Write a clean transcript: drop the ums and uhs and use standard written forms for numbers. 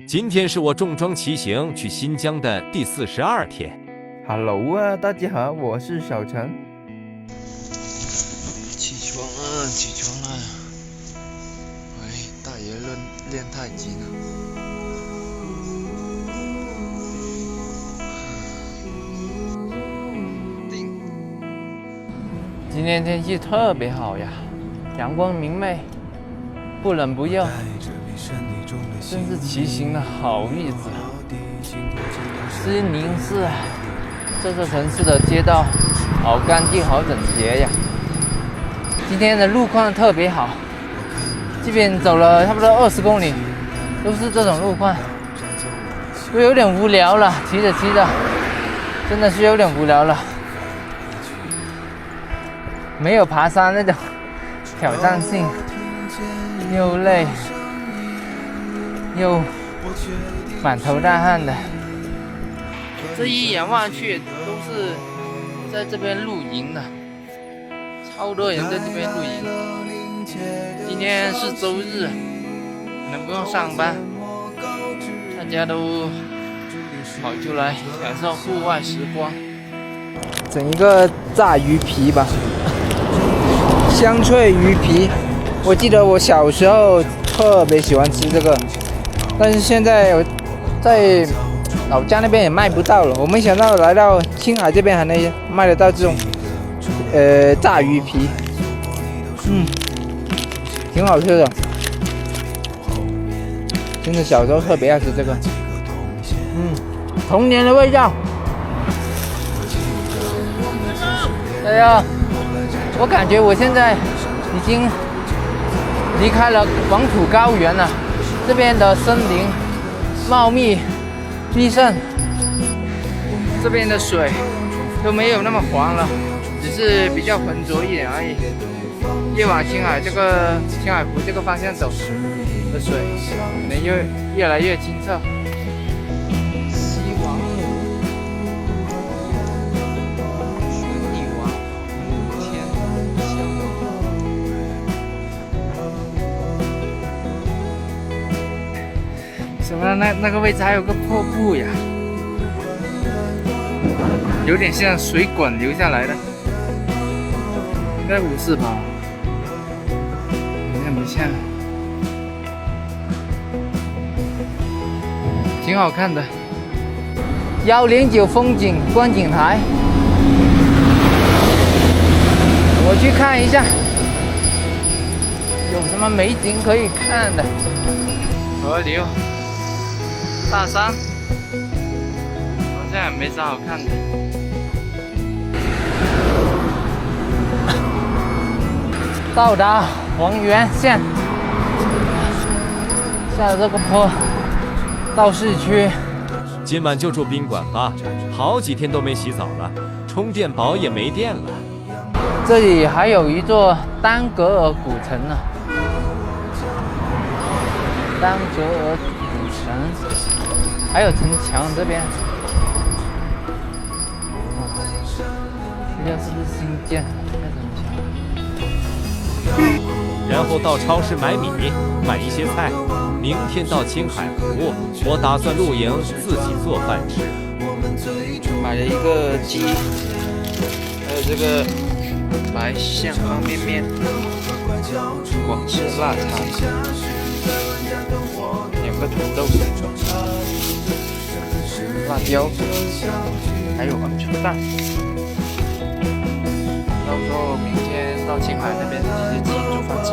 今天是我重装骑行去新疆的第42天。Hello 啊，大家好，我是小陈。起床了，起床了！喂，大爷练太极呢。今天天气特别好呀，阳光明媚，不冷不热，真是骑行的好日子。西宁市这座城市的街道好干净，好整洁呀。今天的路况特别好，这边走了差不多20公里，都是这种路况，就有点无聊了。骑着骑着，真的是有点无聊了。没有爬山那种挑战性，又累又满头大汗的。这一眼望去都是在这边露营的，超多人在这边露营。今天是周日，能不用上班，大家都跑出来享受户外时光。整一个炸鱼皮吧，香脆鱼皮。我记得我小时候特别喜欢吃这个，但是现在我在老家那边也卖不到了。我没想到来到青海这边还能卖得到这种炸鱼皮，挺好吃的。真的小时候特别爱吃这个，童年的味道。哎呀，我感觉我现在已经离开了黄土高原了，这边的森林茂密密盛，这边的水都没有那么黄了，只是比较浑浊一点而已。越往青海湖这个方向走的水，可能越来越清澈。西王母、水帝王、天香。什么？那个位置还有个瀑布呀，有点像水管流下来的，应该不是吧？有点不像，挺好看的。109风景观景台，我去看一下，有什么美景可以看的？河流。大山好像也没啥好看的。到达黄原县，下了这个坡到市区。今晚就住宾馆吧，好几天都没洗澡了，充电宝也没电了。这里还有一座丹格尔古城呢，丹格尔古城。还有城墙这边，这是不是新建的城墙？然后到超市买米，买一些菜。明天到青海湖，我打算露营，自己做饭吃。买了一个鸡，还有这个白象方便面，广式腊肠，2个土豆。辣椒，还有鹌鹑蛋。到时候明天到青海那边直接自己煮饭吃。